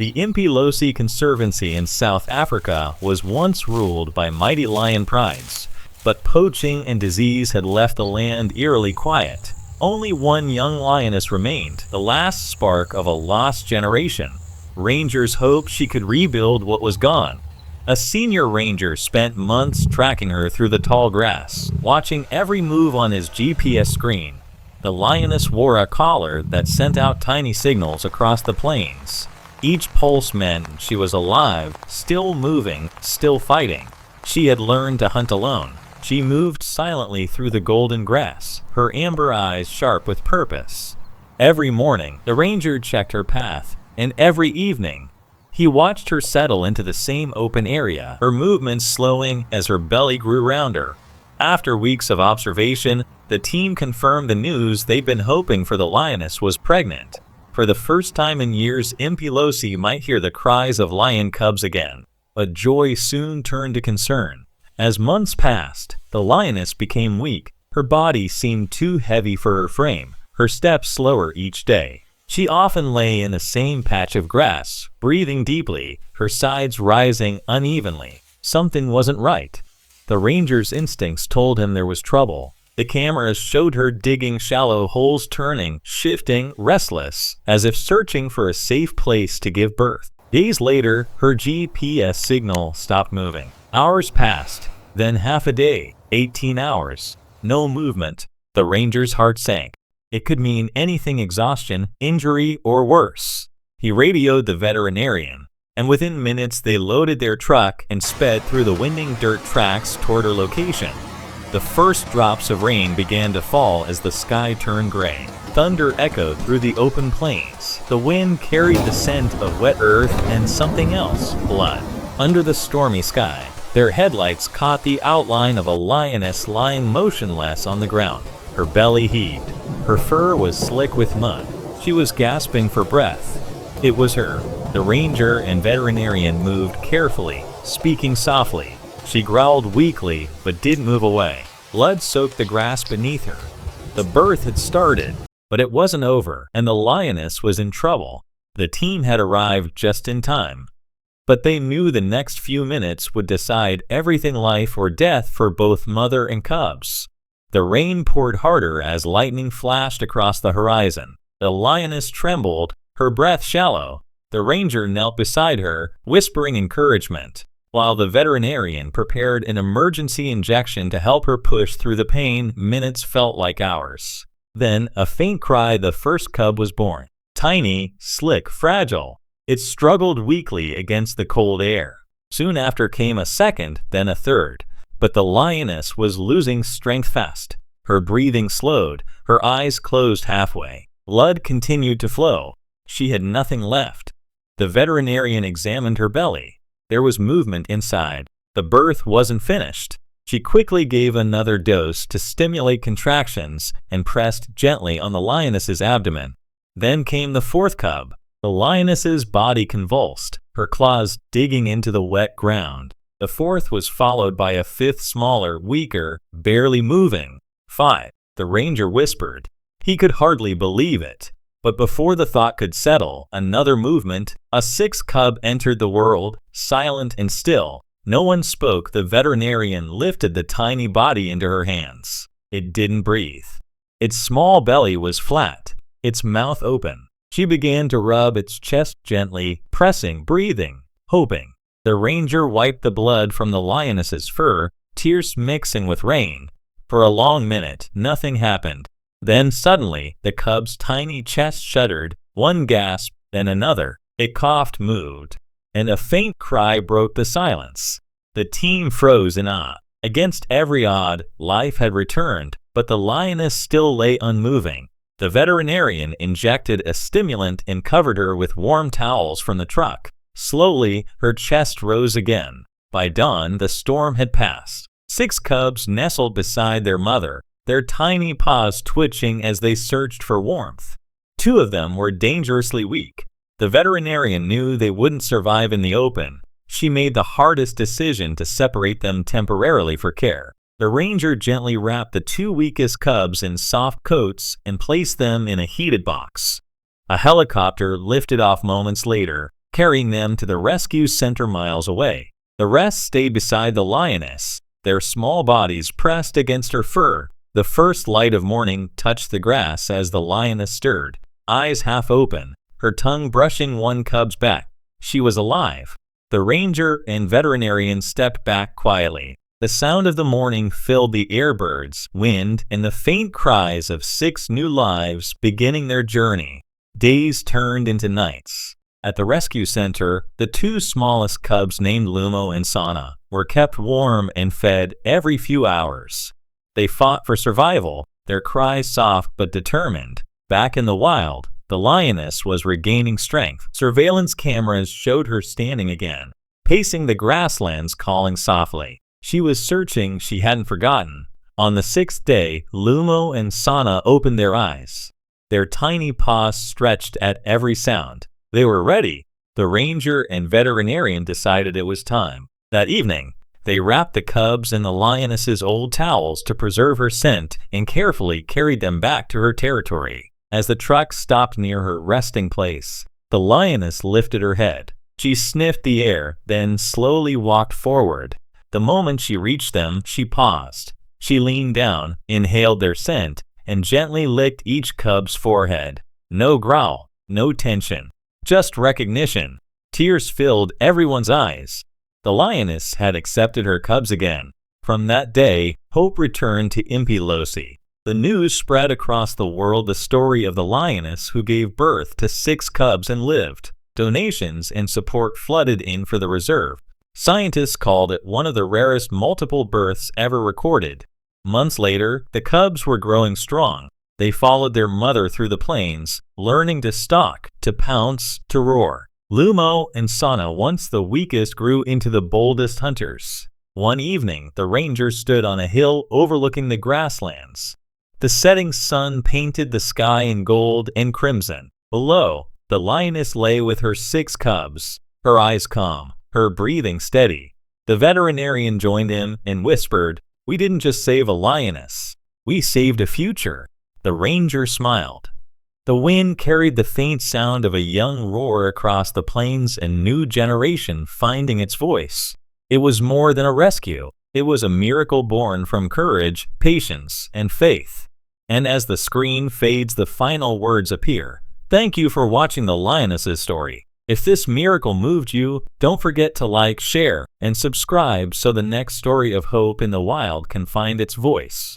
The Impi Losi Conservancy in South Africa was once ruled by mighty lion prides, but poaching and disease had left the land eerily quiet. Only one young lioness remained, the last spark of a lost generation. Rangers hoped she could rebuild what was gone. A senior ranger spent months tracking her through the tall grass, watching every move on his GPS screen. The lioness wore a collar that sent out tiny signals across the plains. Each pulse meant she was alive, still moving, still fighting. She had learned to hunt alone. She moved silently through the golden grass, her amber eyes sharp with purpose. Every morning, the ranger checked her path, and every evening, he watched her settle into the same open area, her movements slowing as her belly grew rounder. After weeks of observation, the team confirmed the news they'd been hoping for. The lioness was pregnant. For the first time in years, Impi Losi might hear the cries of lion cubs again. But joy soon turned to concern. As months passed, the lioness became weak. Her body seemed too heavy for her frame, her steps slower each day. She often lay in the same patch of grass, breathing deeply, her sides rising unevenly. Something wasn't right. The ranger's instincts told him there was trouble. The cameras showed her digging shallow holes, turning, shifting, restless, as if searching for a safe place to give birth. Days later, her GPS signal stopped moving. Hours passed, then half a day, 18 hours. No movement. The ranger's heart sank. It could mean anything: exhaustion, injury, or worse. He radioed the veterinarian, and within minutes they loaded their truck and sped through the winding dirt tracks toward her location. The first drops of rain began to fall as the sky turned gray. Thunder echoed through the open plains. The wind carried the scent of wet earth and something else, blood. Under the stormy sky, their headlights caught the outline of a lioness lying motionless on the ground. Her belly heaved. Her fur was slick with mud. She was gasping for breath. It was her. The ranger and veterinarian moved carefully, speaking softly. She growled weakly, but didn't move away. Blood soaked the grass beneath her. The birth had started, but it wasn't over, and the lioness was in trouble. The team had arrived just in time. But they knew the next few minutes would decide everything: life or death for both mother and cubs. The rain poured harder as lightning flashed across the horizon. The lioness trembled, her breath shallow. The ranger knelt beside her, whispering encouragement, while the veterinarian prepared an emergency injection to help her push through the pain. Minutes felt like hours. Then, a faint cry. The first cub was born. Tiny, slick, fragile. It struggled weakly against the cold air. Soon after came a second, then a third. But the lioness was losing strength fast. Her breathing slowed, her eyes closed halfway. Blood continued to flow. She had nothing left. The veterinarian examined her belly. There was movement inside. The birth wasn't finished. She quickly gave another dose to stimulate contractions and pressed gently on the lioness's abdomen. Then came the fourth cub. The lioness's body convulsed, her claws digging into the wet ground. The fourth was followed by a fifth, smaller, weaker, barely moving. 5. The ranger whispered. He could hardly believe it. But before the thought could settle, another movement. A sixth cub entered the world, silent and still. No one spoke. The veterinarian lifted the tiny body into her hands. It didn't breathe. Its small belly was flat, its mouth open. She began to rub its chest gently, pressing, breathing, hoping. The ranger wiped the blood from the lioness's fur, tears mixing with rain. For a long minute, nothing happened. Then suddenly, the cub's tiny chest shuddered, one gasp, then another. It coughed, moved, and a faint cry broke the silence. The team froze in awe. Against every odd, life had returned, but the lioness still lay unmoving. The veterinarian injected a stimulant and covered her with warm towels from the truck. Slowly, her chest rose again. By dawn, the storm had passed. 6 cubs nestled beside their mother, their tiny paws twitching as they searched for warmth. 2 of them were dangerously weak. The veterinarian knew they wouldn't survive in the open. She made the hardest decision to separate them temporarily for care. The ranger gently wrapped the 2 weakest cubs in soft coats and placed them in a heated box. A helicopter lifted off moments later, carrying them to the rescue center miles away. The rest stayed beside the lioness, their small bodies pressed against her fur. The first light of morning touched the grass as the lioness stirred, eyes half open, her tongue brushing one cub's back. She was alive. The ranger and veterinarian stepped back quietly. The sound of the morning filled the air, birds, wind, and the faint cries of 6 new lives beginning their journey. Days turned into nights. At the rescue center, the 2 smallest cubs named Lumo and Sana were kept warm and fed every few hours. They fought for survival, their cries soft but determined. Back in the wild, the lioness was regaining strength. Surveillance cameras showed her standing again, pacing the grasslands, calling softly. She was searching she hadn't forgotten. On the 6th day, Lumo and Sana opened their eyes. Their tiny paws stretched at every sound. They were ready. The ranger and veterinarian decided it was time. That evening, they wrapped the cubs in the lioness's old towels to preserve her scent and carefully carried them back to her territory. As the truck stopped near her resting place, the lioness lifted her head. She sniffed the air, then slowly walked forward. The moment she reached them, she paused. She leaned down, inhaled their scent, and gently licked each cub's forehead. No growl, no tension, just recognition. Tears filled everyone's eyes. The lioness had accepted her cubs again. From that day, hope returned to Impi Losi. The news spread across the world, the story of the lioness who gave birth to 6 cubs and lived. Donations and support flooded in for the reserve. Scientists called it one of the rarest multiple births ever recorded. Months later, the cubs were growing strong. They followed their mother through the plains, learning to stalk, to pounce, to roar. Lumo and Sana, once the weakest, grew into the boldest hunters. One evening, the ranger stood on a hill overlooking the grasslands. The setting sun painted the sky in gold and crimson. Below, the lioness lay with her 6 cubs, her eyes calm, her breathing steady. The veterinarian joined in and whispered, "We didn't just save a lioness. We saved a future." The ranger smiled. The wind carried the faint sound of a young roar across the plains, a new generation finding its voice. It was more than a rescue. It was a miracle born from courage, patience, and faith. And as the screen fades, the final words appear. Thank you for watching the lioness's story. If this miracle moved you, don't forget to like, share, and subscribe so the next story of hope in the wild can find its voice.